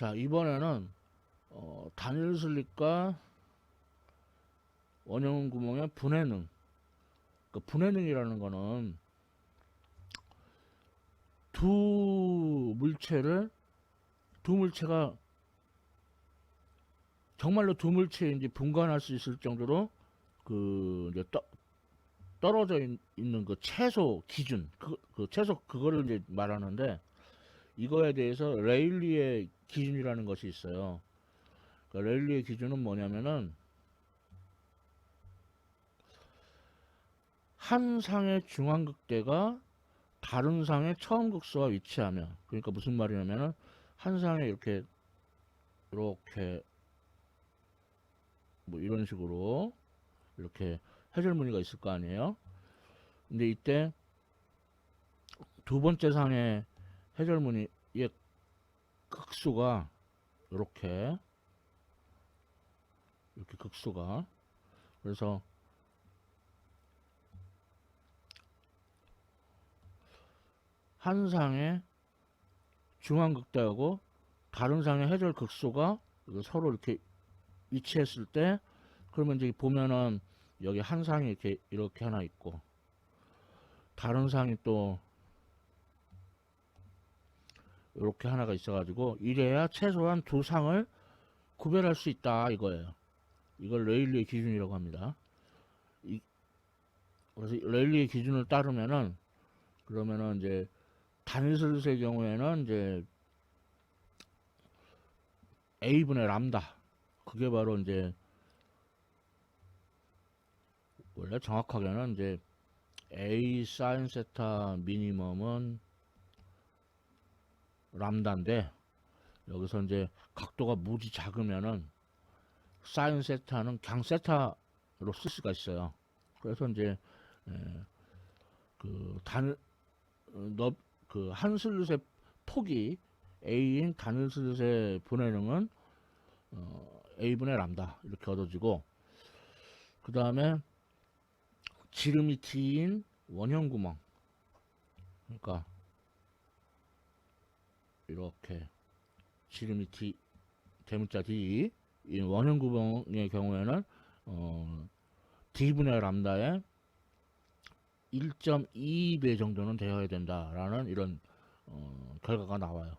자, 이번에는 단일 슬립과 원형 구멍의 분해능. 그 분해능이라는 거는 두 물체가 정말로 두 물체인지 분간할 수 있을 정도로 그 이제 떨어져 있는 그 최소 기준, 그 최소 그거를 이제 말하는데, 이거에 대해서 레일리의 기준이라는 것이 있어요. 그러니까 레일리의 기준은 뭐냐면은 한 상의 중앙극대가 다른 상의 처음극소와 위치하며, 그러니까 무슨 말이냐면은 한 상에 이렇게 뭐 이런 식으로 이렇게 해절무늬가 있을 거 아니에요. 근데 이때 두 번째 상의 해절무늬의 극수가 이렇게 극수가, 그래서 한 상의 중앙극대하고 다른 상의 해절 극소가 서로 이렇게 위치했을 때, 그러면 이제 보면은 여기 한 상이 이렇게 하나 있고 다른 상이 또 이렇게 하나가 있어가지고, 이래야 최소한 두 상을 구별할 수 있다 이거예요. 이걸 레일리의 기준이라고 합니다. 그래서 레일리의 기준을 따르면은, 그러면은 이제 단일슬릿의 경우에는 이제 A분의 람다, 그게 바로 이제 원래 정확하게는 이제 A 사인 세타 미니멈은 람다인데, 여기서 이제 각도가 무지 작으면은 사인 세타는 그냥 세타로 쓸 수가 있어요. 그래서 이제 한 슬릿의 폭이 A인 단일 슬릿의 분해능은 A분의 람다 이렇게 얻어지고, 그 다음에 지름이 D인 원형 구멍, 그러니까 이렇게 지름이 D, 대문자 D 이 원형 구멍의 경우에는 D분의 람다의 1.22배 정도는 되어야 된다라는 이런 결과가 나와요.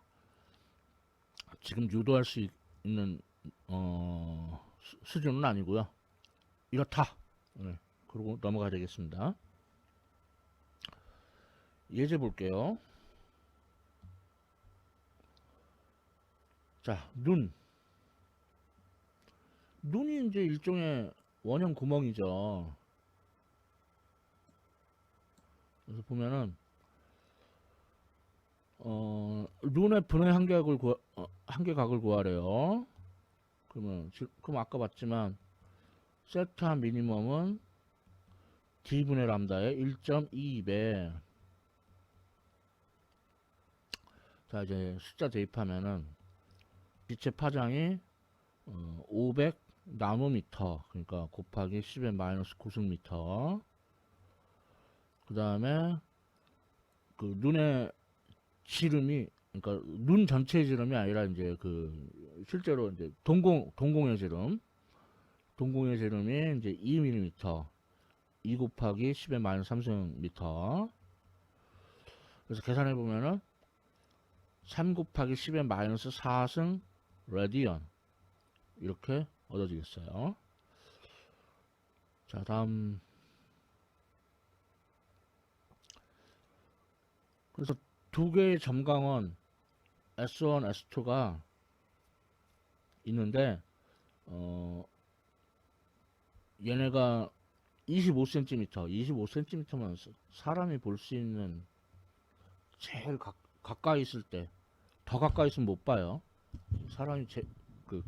지금 유도할 수 있는 수준은 아니고요. 이렇다. 네. 그리고 넘어가야 되겠습니다. 예제 볼게요. 자, 눈이 이제 일종의 원형 구멍이죠. 그래서 보면은 눈의 분해 한계각을 구하래요. 그럼 아까 봤지만 세타 미니멈은 D분의 람다의 1.22배. 자, 이제 숫자 대입하면은 빛의 파장이 500 나노미터, 그러니까 곱하기 10의 마이너스 90미터. 그 다음에 그 눈의 지름이, 그러니까 눈 전체의 지름이 아니라 이제 그 실제로 이제 동공의 지름이 이제 2mm, 2 곱하기 10의 마이너스 3승미터. 그래서 계산해 보면은 3 곱하기 10의 마이너스 4승 레디언 이렇게 얻어지겠어요. 자, 다음. 그래서 두 개의 점광원 S1, S2가 있는데 얘네가 25cm면 사람이 볼 수 있는 제일 가까이 있을 때, 더 가까이 있으면 못 봐요. 사람이 그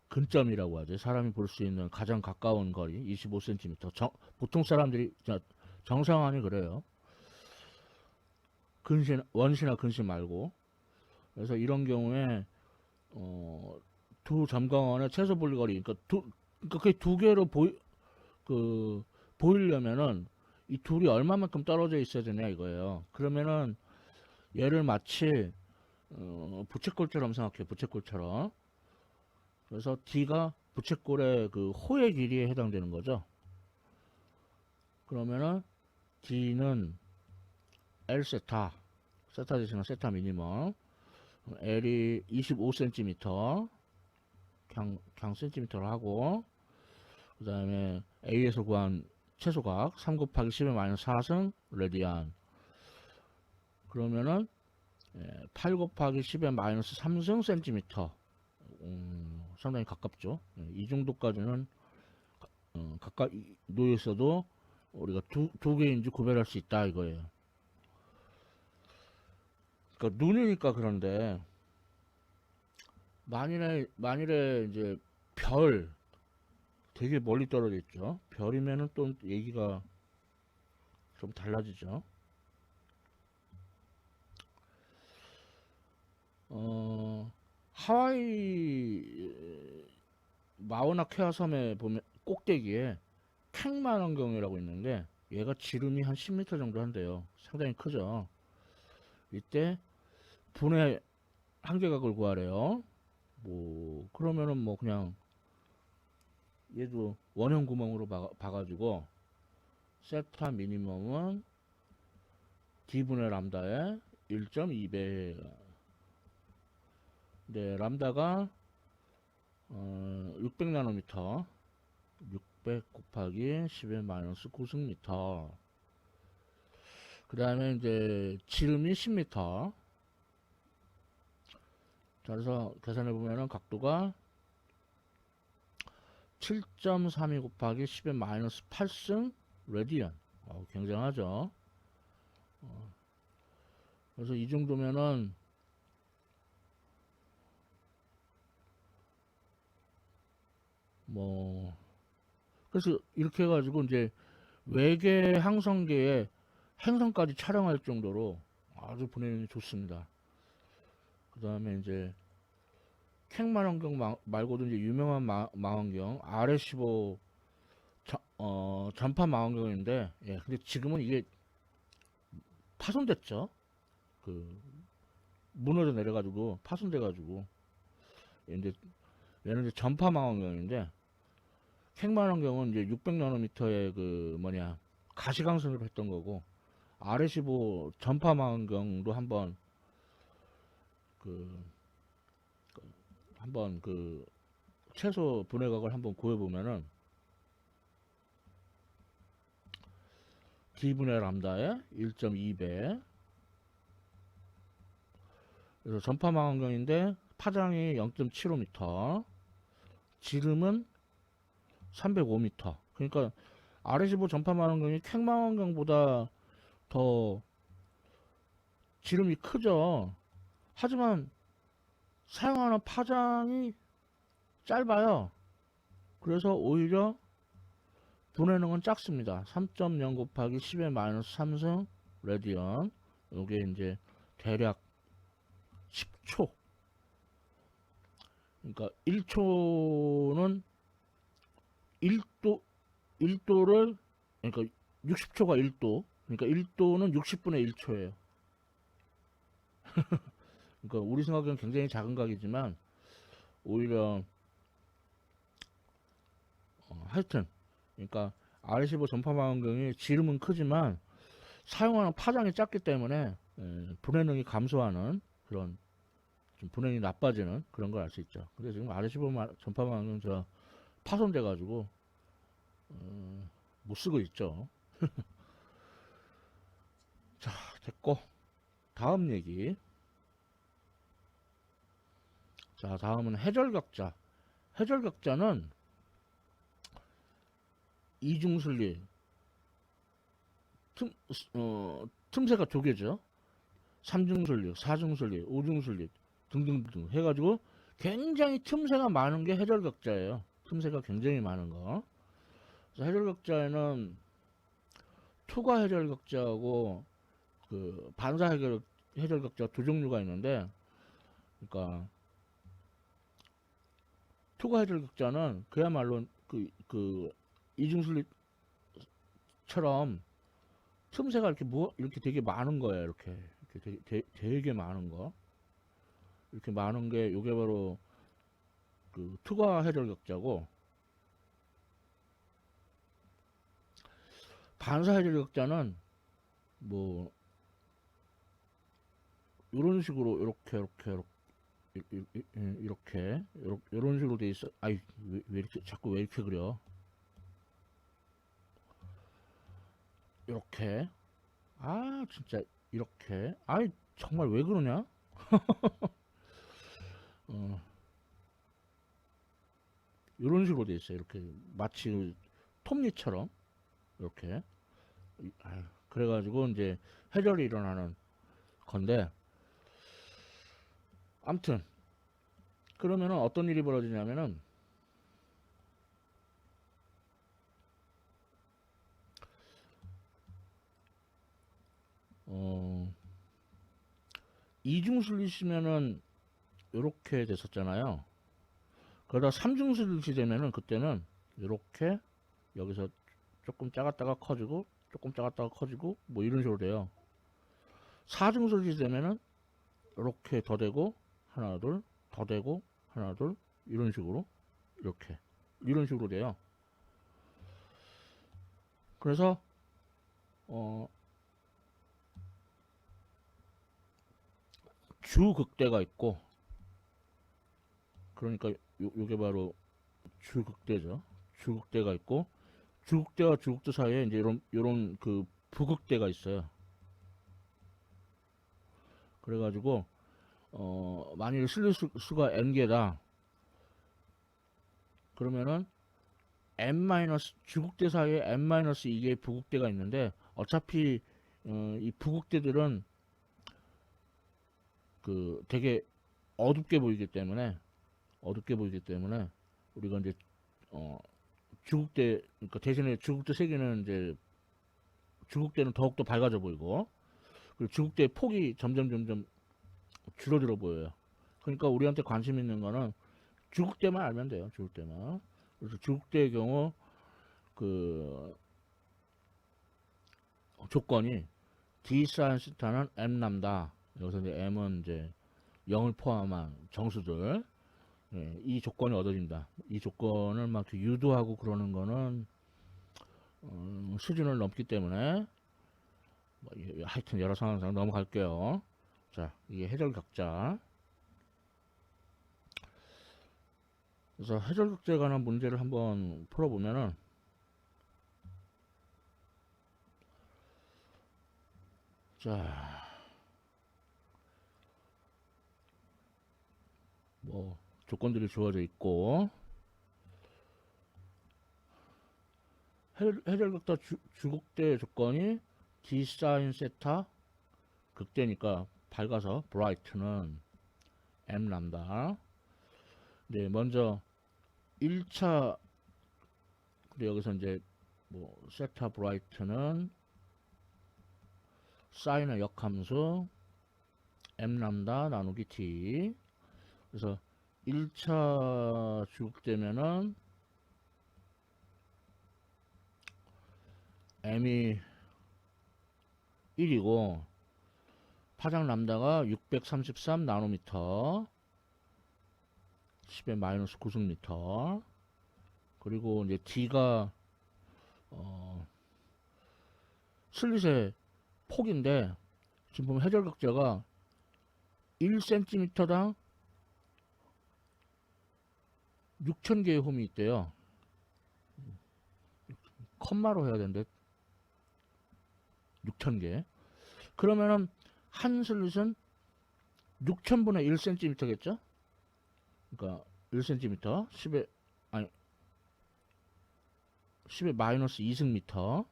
근점이라고 하죠. 사람이 볼 수 있는 가장 가까운 거리 25cm. 보통 사람들이 정상환이 그래요. 원시나 근시 말고. 그래서 이런 경우에 두 점광원의 최소 분리거리, 그러니까 두 개로 보이려면은 이 둘이 얼마만큼 떨어져 있어야 되냐 이거예요. 그러면은 얘를 마치 부채꼴처럼 생각해요. 부채꼴처럼. 그래서 D가 부채꼴의 그 호의 길이에 해당되는 거죠. 그러면은 D는 L 세타, 세타 대신에 세타 미니멈. L이 25cm, 그냥 cm로 하고, 그 다음에 A에서 구한 최소각 3 곱하기 10의 마이너스 4승 레디안. 그러면은 8 곱하기 10의 마이너스 3승 센티미터. 상당히 가깝죠. 이 정도까지는 가까이 놓여 있어도 우리가 두 개인지 구별할 수 있다 이거예요. 그러니까 눈이니까. 그런데 만일에 이제 별, 되게 멀리 떨어져 있죠. 별이면은 또 얘기가 좀 달라지죠. 하와이 마우나 케아 섬에 보면 꼭대기에 캥만 환경이라고 있는데, 얘가 지름이 한 10m 정도 한대요. 상당히 크죠. 이때 분해 한계각을 구하래요. 뭐 그러면은 뭐 그냥 얘도 원형 구멍으로 봐가지고 세타 미니멈은 D분의 람다의 1.2배. 네, 람다가 600나노미터, 600 곱하기 10의 마이너스 9승미터. 그 다음에 이제 지름이 10m. 자, 그래서 계산해 보면은 각도가 7.32 곱하기 10의 마이너스 8승 레디안. 굉장하죠. 그래서 이 정도면은 뭐, 그래서 이렇게 해가지고 이제 외계 항성계의 행성까지 촬영할 정도로 아주 분해능이 좋습니다. 그 다음에 이제 캥만 환경 말고도 이제 유명한 망원경 RS15 전파 망원경인데, 예, 근데 지금은 이게 파손됐죠. 그 무너져 내려가지고 파손돼가지고, 이제 얘는 이제 전파 망원경인데, 캥만 환경은 이제 600나노미터의 그 뭐냐 가시광선으로 했던 거고, RS15 전파 망원경도 그 한번 그 최소 분해각을 한번 구해보면은 D분의 람다의 1.2배. 그래서 전파 망원경인데 파장이 0.75m, 지름은 305m. 그러니까 RS15 전파 망원경이 캥 망원경보다 더 지름이 크죠. 하지만 사용하는 파장이 짧아요. 그래서 오히려 분해능은 작습니다. 3.0 곱하기 10의 마이너스 3승 레디언. 요게 이제 대략 10초. 그러니까 1초는 1도, 1도를, 그러니까 60초가 1도. 그러니까 1도는 60분의 1초예요. 그러니까 우리 생각에는 굉장히 작은 각이지만 오히려 하여튼, 그러니까 RS15 전파 망원경이 지름은 크지만 사용하는 파장이 작기 때문에 분해능이 감소하는 그런, 좀 분해능이 나빠지는 그런 걸 알 수 있죠. 근데 지금 RS15 전파 망원경 저 파손돼 가지고 못 쓰고 있죠. 자, 됐고 다음 얘기. 자, 다음은 해절각자. 해절각자는 이중슬립, 틈새가 두 개죠. 3중슬립, 4중슬립, 5중슬립 등등등 해가지고 굉장히 틈새가 많은 게 해절각자예요. 틈새가 굉장히 많은 거. 그래서 해절각자에는 투과 해절각자하고 그 반사 해절각자 두 종류가 있는데, 그러니까 투과 해절각자는 그야말로 그 이중슬립처럼 틈새가 이렇게 되게 많은 거예요. 이렇게 되게 많은 거. 이렇게 많은 게 요게 바로 그 투과 해결격자고, 반사 해결격자는 뭐 이런 식으로 이런 식으로 돼 있어. 아이, 왜 이렇게 자꾸 왜 이렇게 그려? 이렇게. 아, 진짜 이렇게. 아이, 정말 왜 그러냐? 어, 이런 식으로 돼 있어요. 이렇게 마치 톱니처럼 이렇게. 아유, 그래가지고 이제 해결이 일어나는 건데, 암튼 그러면은 어떤 일이 벌어지냐면은, 어, 이중슬릿이면은 이렇게 됐었잖아요. 그러다 삼중슬릿이 되면은 그때는 이렇게 여기서 조금 작았다가 커지고 조금 작았다가 커지고 뭐 이런 식으로 돼요. 사중슬릿이 되면은 이렇게 더 되고 하나 둘 더 되고 하나 둘 이런 식으로 이렇게 이런 식으로 돼요. 그래서 어, 주극대가 있고, 그러니까 요게 바로 주극대죠. 주극대가 있고, 주극대와 주극대 사이에 이제 이런 그 부극대가 있어요. 그래가지고 만일 실릴 수가 n개다 그러면은 주극대 사이에 n-2개의 부극대가 있는데, 어차피 이 부극대들은 그 되게 어둡게 보이기 때문에 우리가 이제 어, 주극대, 그러니까 대신에 주극대 세 개는 이제 주극대는 더욱더 밝아져 보이고, 그리고 주극대의 폭이 점점 줄어들어 보여요. 그러니까 우리한테 관심 있는 거는 주극대만 알면 돼요. 주극대만. 그래서 주극대의 경우 그 조건이 d 사인 시타는 m 람다. 여기서 이제 m은 이제 0을 포함한 정수들. 예, 이 조건이 얻어진다. 이 조건을 막 유도하고 그러는 거는 수준을 넘기 때문에 뭐, 하여튼 여러 상황상 넘어갈게요. 자, 이게 해결격자. 그래서 해결격자에 관한 문제를 한번 풀어보면은, 자, 뭐 조건들이 주어져 있고, 해결격자 주극대 조건이 d 사인 세타 극대니까 밝아서 브라이트는 m 람다. 네, 먼저 1차, 여기서 이제 뭐 세타 브라이트는 사인의 역함수 m 람다 나누기 t. 그래서 1차 주극되면은 m이 1이고 파장 람다가 633 나노미터 10의 마이너스 9승미터. 그리고 이제 d가 슬릿의 폭인데, 지금 보면 해결격자가 1cm당 6,000개의 홈이 있대요. 컴마로 해야 되는데 6,000개. 그러면은 한 슬릿은 6,000분의 1cm겠죠? 그러니까 1cm 10의 아니 10의 마이너스 2승미터를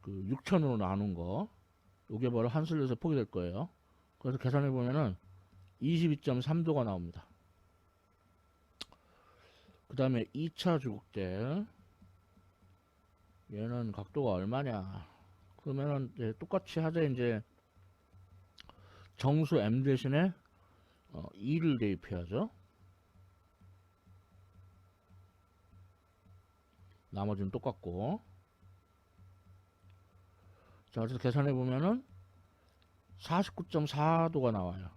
그 6,000으로 나눈 거, 요게 바로 한 슬릿의 폭이 될 거예요. 그래서 계산해 보면은 22.3도가 나옵니다. 그 다음에 2차 주극대, 얘는 각도가 얼마냐? 그러면은 이제 똑같이 하되 이제 정수 m 대신에 2를 대입해야죠. 나머지는 똑같고. 자, 그래서 계산해 보면은 49.4도가 나와요.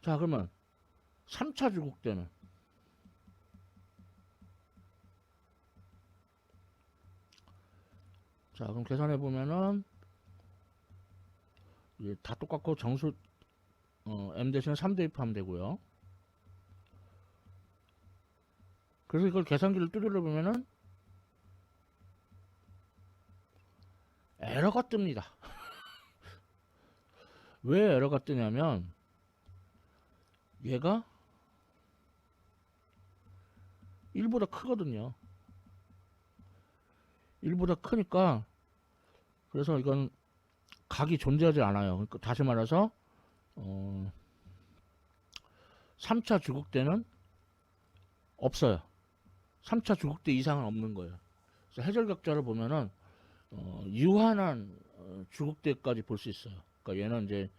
자, 그러면 3차 주국 때는, 자, 그럼 계산해 보면은 다 똑같고 정수 m 대신에 3 대입하면 되고요. 그래서 이걸 계산기를 두드려 보면은 에러가 뜹니다. 왜 에러가 뜨냐면 얘가 1보다 크거든요. 1보다 크니까, 그래서 이건 각이 존재하지 않아요. 그러니까 다시 말해서 3차 주국 때는 없어요. 3차 주국 때 이상은 없는 거예요. 그래서 해절격자를 보면은 유한한 주국대까지 볼 수 있어요. 그러니까 얘는 이제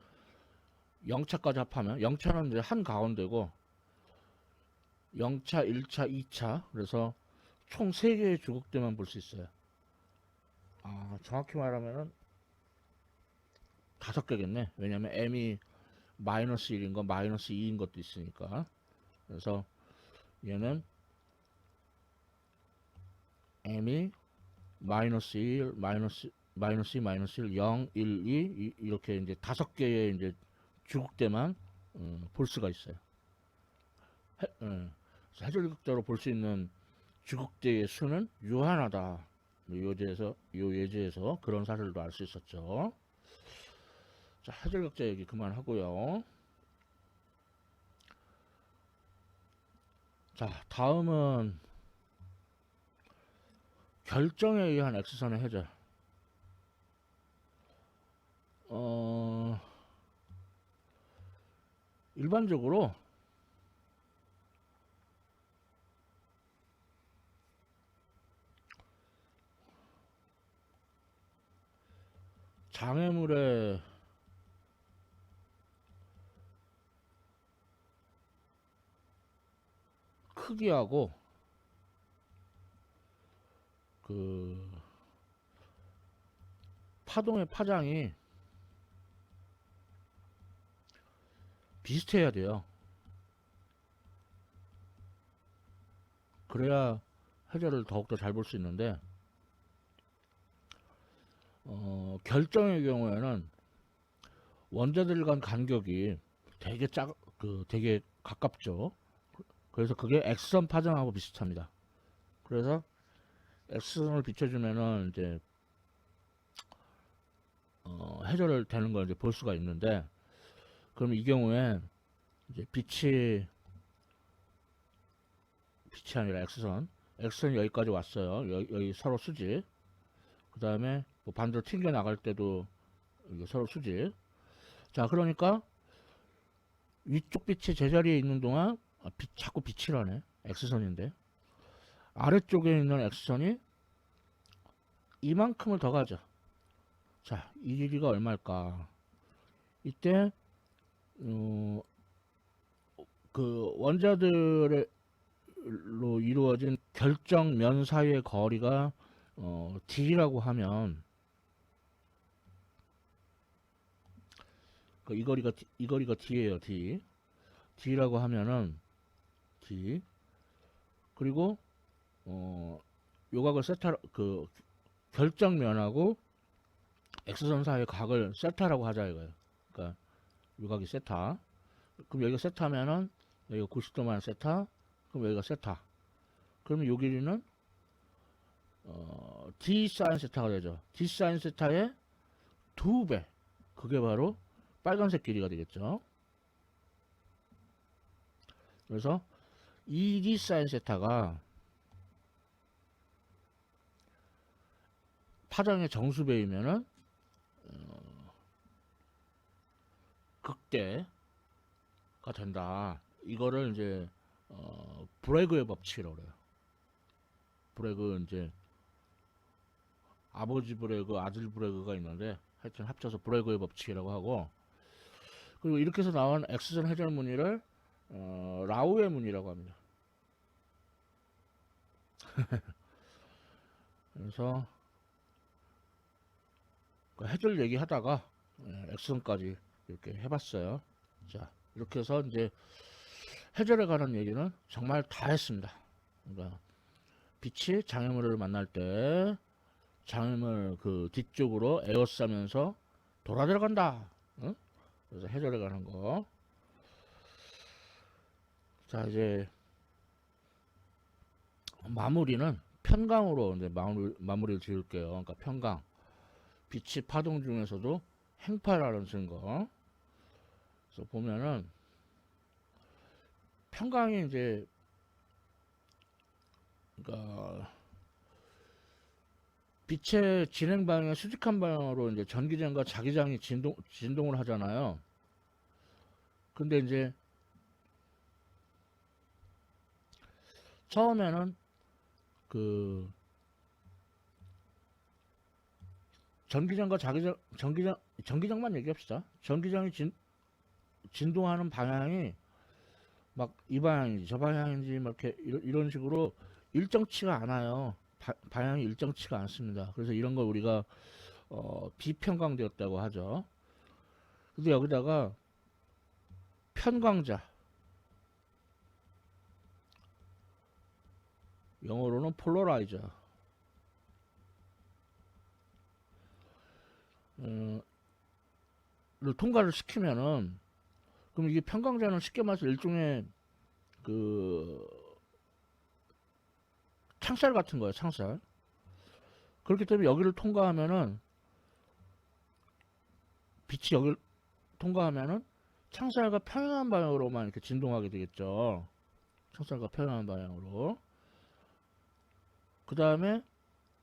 0차까지 합하면 0차는 이제 한 가운데고 0차, 1차, 2차 그래서 총 3개의 주국대만 볼 수 있어요. 아, 정확히 말하면은 5개겠네. 왜냐면 m이 마이너스 1인 거, 마이너스 2인 것도 있으니까. 그래서 얘는 m이 마이너스 1, 마이너스 2, 마이너스 1, 0, 1, 2 이렇게 이제 5개의 이제 주국대만 볼 수가 있어요. 해절극자로 볼 수 있는 주국대의 수는 유한하다. 요 예제에서 그런 사실도 알 수 있었죠. 자, 해절극자 얘기 그만하고요. 자, 다음은 결정에 의한 X선의 해절. 일반적으로 장애물의 크기하고 그 파동의 파장이 비슷해야 돼요. 그래야 해결을 더욱더 잘 볼 수 있는데 결정의 경우에는 원자들 간 간격이 되게 가깝죠. 그래서 그게 X선 파장하고 비슷합니다. 그래서 X선을 비춰주면은 이제 해결을 되는 걸 이제 볼 수가 있는데, 그럼 이 경우에 이제 빛이 아니라 X선이 여기까지 왔어요. 여기 서로 수직. 그 다음에 뭐 반대로 튕겨 나갈 때도 서로 수직. 자, 그러니까 위쪽 빛이 제자리에 있는 동안 자꾸 빛이라네. X선인데 아래쪽에 있는 X선이 이만큼을 더 가죠. 자, 이 길이가 얼마일까? 이때 그 원자들로 이루어진 결정면 사이의 거리가 D라고 하면 이 거리가 D예요. D라고 하면은 D, 그리고 요각을 결정면하고 X선 사이의 각을 세타라고 하자 이거예요. 그러니까 요각이 세타. 그럼 여기가 세타면은 여기가 90도만 세타. 그럼 여기가 세타. 그러면 요 길이는 D 사인 세타가 되죠. D 사인 세타의 2배. 그게 바로 빨간색 길이가 되겠죠. 그래서 2D 사인 세타가 파장의 정수배이면은 극대가 된다. 이거를 이제 브레그의 법칙이라고 그래요. 브레그 이제 아버지 브레그, 아들 브레그가 있는데 하여튼 합쳐서 브레그의 법칙이라고 하고, 그리고 이렇게 해서 나온 X선 해절 무늬를 라우의 무늬라고 합니다. 그래서 그 해줄 얘기하다가 액션까지 이렇게 해봤어요. 자, 이렇게 해서 이제 해결에 관한 얘기는 정말 다 했습니다. 그러니까 빛이 장애물을 만날 때 장애물 그 뒤쪽으로 에어싸면서 돌아 들어간다. 응? 그래서 해결에 관한 거. 자, 이제 마무리는 편강으로 이제 마무리를 지을게요. 그러니까 편강. 빛이 파동 중에서도 행파라는 쓴 거. 그래서 보면은 편강이 이제 그러니까 빛의 진행 방향 수직한 방향으로 이제 전기장과 자기장이 진동을 하잖아요. 근데 이제 처음에는 그 전기장과 자기장 전기장만 얘기합시다. 전기장이 진동하는 방향이 막 이 방향인지 저 방향인지 막 이렇게 이런 식으로 일정치가 않아요. 방향이 일정치가 않습니다. 그래서 이런 걸 우리가 비편광되었다고 하죠. 근데 여기다가 편광자, 영어로는 폴러라이저, 를 통과를 시키면은 그럼 이게 편광자는 쉽게 말해서 일종의 그 창살 같은 거예요. 창살. 그렇기 때문에 여기를 통과하면은 빛이 여기를 통과하면은 창살과 평행한 방향으로만 이렇게 진동하게 되겠죠. 창살과 평행한 방향으로. 그 다음에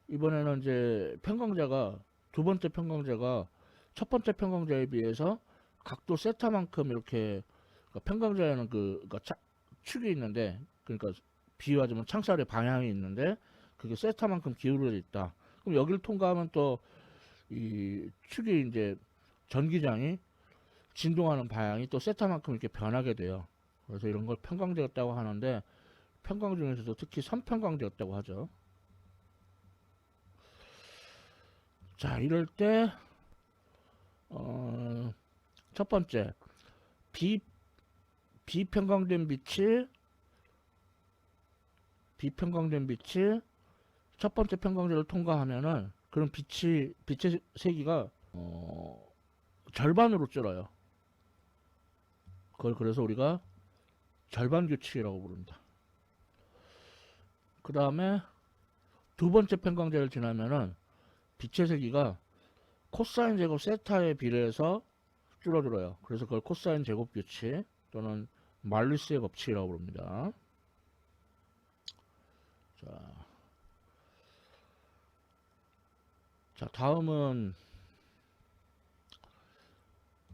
이번에는 이제 편광자가 두 번째 편광자가 첫 번째 편광자에 비해서 각도 세타만큼 이렇게 그러니까 편광자에는 그러니까 축이 있는데 그러니까 비유하자면 창살의 방향이 있는데 그게 세타만큼 기울어져 있다. 그럼 여기를 통과하면 또 이 축이 이제 전기장이 진동하는 방향이 또 세타만큼 이렇게 변하게 돼요. 그래서 이런 걸 편광되었다고 하는데 편광 중에서도 특히 선편광되었다고 하죠. 자, 이럴 때 첫 번째 비 비편광된 빛이 첫 번째 편광제를 통과하면은 그럼 빛의 세기가 절반으로 줄어요. 그걸 그래서 우리가 절반 규칙이라고 부릅니다. 그 다음에 두 번째 편광제를 지나면은 빛의 세기가 코사인 제곱 세타에 비례해서 줄어들어요. 그래서 그걸 코사인 제곱 규칙 또는 말리스의 법칙이라고 부릅니다. 자, 다음은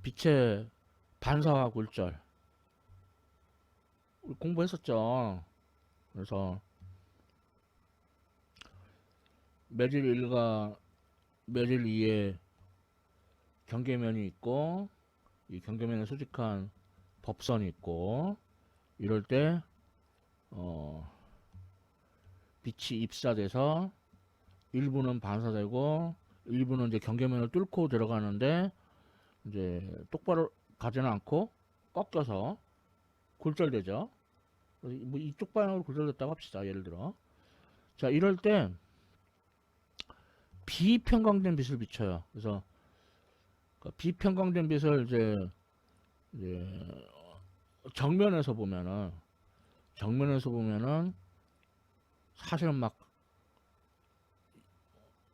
빛의 반사와 굴절. 우리 공부했었죠. 그래서 매질 1과 매질 2의 경계면이 있고 이 경계면에 수직한 법선이 있고 이럴 때 빛이 입사돼서 일부는 반사되고 일부는 이제 경계면을 뚫고 들어가는데 이제 똑바로 가지는 않고 꺾여서 굴절되죠. 뭐 이쪽 방향으로 굴절됐다고 합시다. 예를 들어. 자, 이럴 때 비편광된 빛을 비춰요. 그래서 비편광된 빛을 이제 정면에서 보면은 사실은 막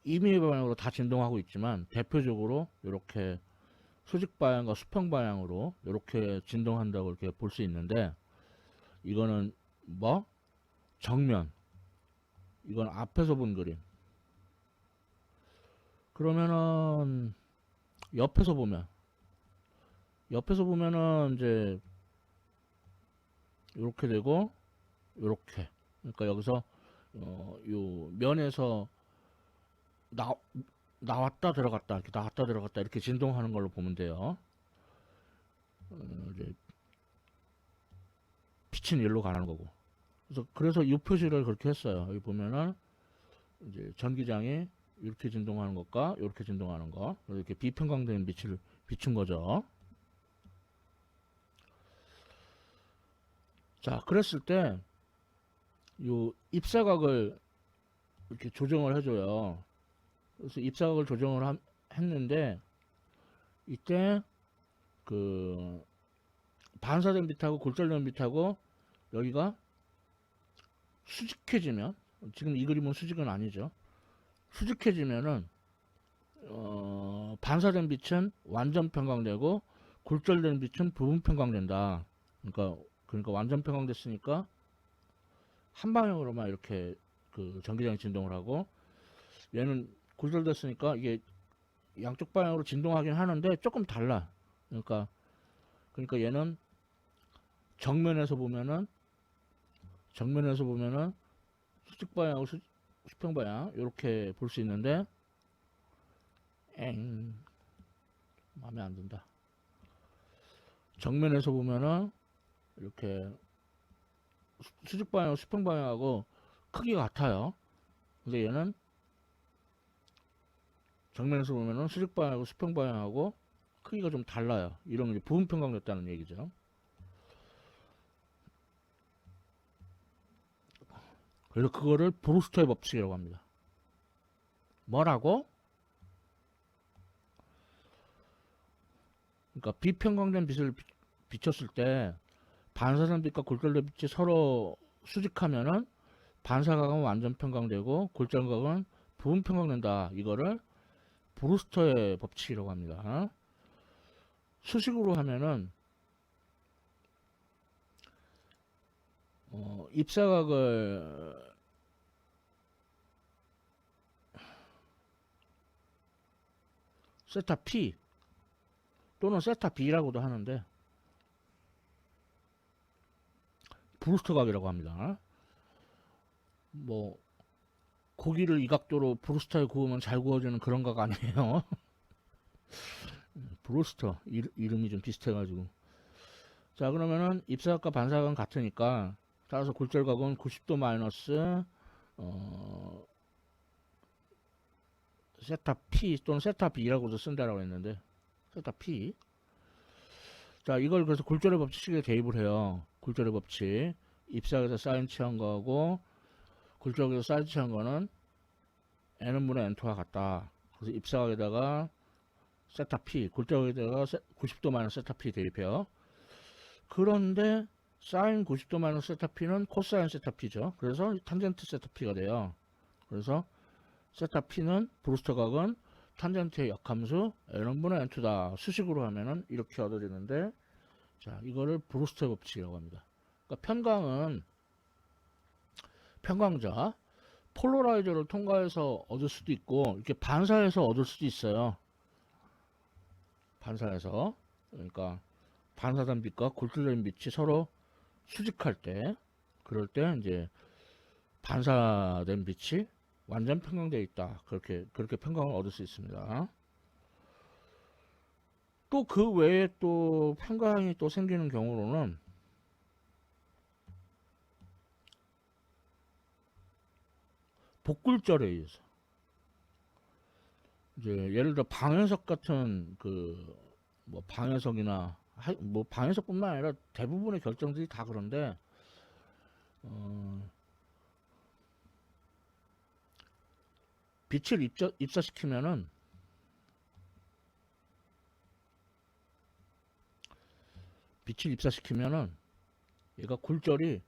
임의 방향으로 다 진동하고 있지만 대표적으로 이렇게 수직 방향과 수평 방향으로 이렇게 진동한다고 이렇게 볼 수 있는데 이거는 뭐 정면 이건 앞에서 본 그림. 그러면은 옆에서 보면은 이제 이렇게 되고 이렇게. 그러니까 여기서 요 면에서 나왔다 들어갔다 이렇게 나왔다 들어갔다 이렇게 진동하는 걸로 보면 돼요. 이제 빛은 일로 가는 거고. 그래서 이 표시를 그렇게 했어요. 여기 보면은 이제 전기장이 이렇게 진동하는 것과 이렇게 진동하는 거, 이렇게 비평광된 빛을 비춘 거죠. 자, 그랬을 때 요 입사각을 이렇게 조정을 해줘요. 그래서 입사각을 조정을 했는데 이때 그 반사된 빛하고 골절된 빛하고 여기가 수직해지면, 지금 이 그림은 수직은 아니죠. 수직해지면은 반사된 빛은 완전 평광되고 골절된 빛은 부분 평광된다. 그러니까 완전 평광됐으니까 한 방향으로만 이렇게 그 전기장이 진동을 하고, 얘는 골절됐으니까 이게 양쪽 방향으로 진동하긴 하는데 조금 달라. 그러니까 얘는 정면에서 보면은 수직 방향하고 수평 방향 이렇게 볼 수 있는데, 마음에 안 든다. 정면에서 보면은 이렇게 수직 방향, 수평 방향하고 크기가 같아요. 근데 얘는 정면에서 보면은 수직 방향하고 수평 방향하고 크기가 좀 달라요. 이런 게 부분 평광됐다는 얘기죠. 그래서 그거를 브루스터의 법칙이라고 합니다. 뭐라고? 그러니까 비평광된 빛을 비췄을 때 반사된 빛과 골절된 빛이 서로 수직하면은 반사각은 완전 평광되고 골절각은 부분 평광된다. 이거를 브루스터의 법칙이라고 합니다. 수식으로 하면은 입사각을 세타 P 또는 세타 B라고도 하는데 브루스터 각이라고 합니다. 뭐 고기를 이 각도로 브루스터에 구우면 잘 구워지는 그런 각 아니에요. 브루스터 이름이 좀 비슷해가지고. 자, 그러면은 입사각과 반사각은 같으니까 따라서 골절각은 90도 마이너스 세타 P 또는 세타 B라고도 쓴다라고 했는데 세타 P. 자, 이걸 그래서 골절의 법칙에 대입을 해요. 골절의 법칙. 입사각에서 사인 취한 거하고 골절각에서 사인 취한 거는 n분의 n2와 같다. 그래서 입사각에다가 세타 P, 골절각에다가 90도 마이너스 세타 P 대입해요. 그런데 사인 90도 마이너스 세타 P는 코사인 세타 P죠. 그래서 탄젠트 세타 P가 돼요. 그래서 세타 P는 브루스터 각은 탄젠트의 역함수 n분의 n2다. 수식으로 하면은 이렇게 얻어지는데, 자, 이거를 브루스터 법칙이라고 합니다. 그러니까 편광자 폴러라이저를 통과해서 얻을 수도 있고 이렇게 반사해서 얻을 수도 있어요. 반사해서. 그러니까 반사된 빛과 골절된 빛이 서로 수직할 때, 그럴 때 이제 반사된 빛이 완전 평광되어 있다. 그렇게 평광을 얻을 수 있습니다. 또 그 외에 또 평광이 또 생기는 경우로는 복굴절에 의해서, 이제 예를 들어 방해석 같은 뭐 방해석이나 뭐 방해석뿐만 아니라 대부분의 결정들이 다 그런데 빛을 입사시키면은 얘가 굴절이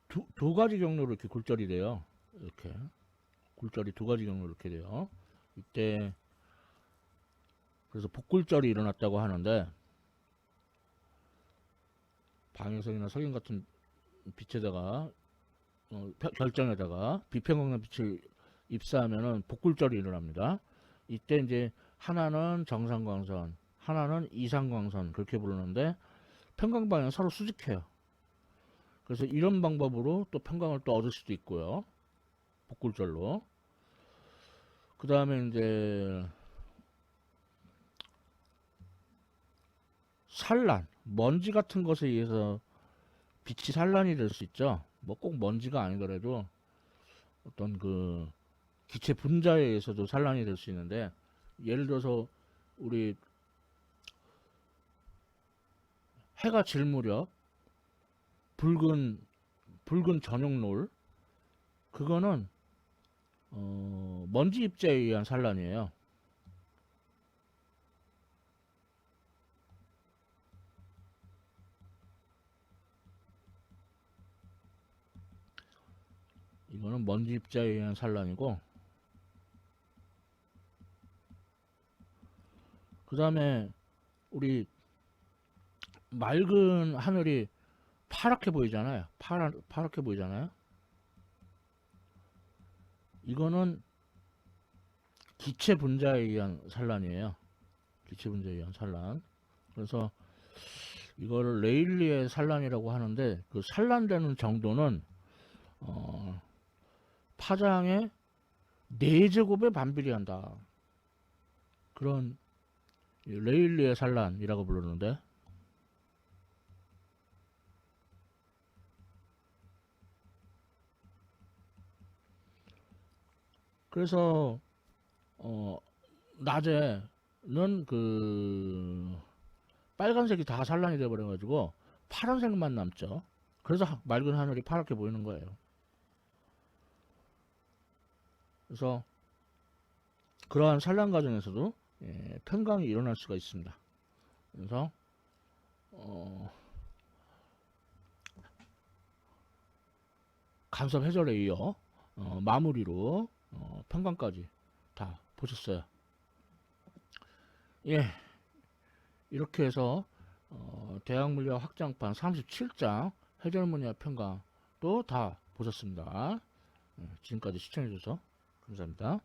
두 가지 경로로 이렇게 굴절이 돼요. 이렇게 굴절이 두 가지 경로로 이렇게 돼요. 이때 그래서 복굴절이 일어났다고 하는데, 방해석이나 석유 같은 빛에다가 결정에다가 비평광된 빛을 입사하면은 복굴절이 일어납니다. 이때 이제 하나는 정상광선, 하나는 이상광선 그렇게 부르는데 평광 방향은 서로 수직해요. 그래서 이런 방법으로 또 평광을 또 얻을 수도 있고요. 복굴절로. 그 다음에 이제 산란, 먼지 같은 것에 의해서 빛이 산란이 될 수 있죠. 뭐 꼭 먼지가 아니더라도 어떤 기체 분자에 의해서도 산란이 될 수 있는데, 예를 들어서 우리 해가 질 무렵 붉은 저녁노을, 그거는 먼지 입자에 의한 산란이에요. 이거는 먼지 입자에 의한 산란이고, 그 다음에 우리 맑은 하늘이 파랗게 보이잖아요. 파랗게 보이잖아요. 이거는 기체 분자에 의한 산란이에요. 기체 분자에 의한 산란. 그래서 이거를 레일리의 산란이라고 하는데, 그 산란되는 정도는 파장의 4제곱에 반비례한다. 그런 레일리의 산란이라고 부르는데, 그래서 낮에는 그 빨간색이 다 산란이 돼 버려 가지고 파란색만 남죠. 그래서 맑은 하늘이 파랗게 보이는 거예요. 그래서 그러한 산란 과정에서도 편광이 일어날 수가 있습니다. 그래서 간섭 해설에 이어 마무리로 편광까지 다 보셨어요. 예, 이렇게 해서 대학물리학 확장판 37장 해설문의와 편광도 다 보셨습니다. 지금까지 시청해주셔서 감사합니다.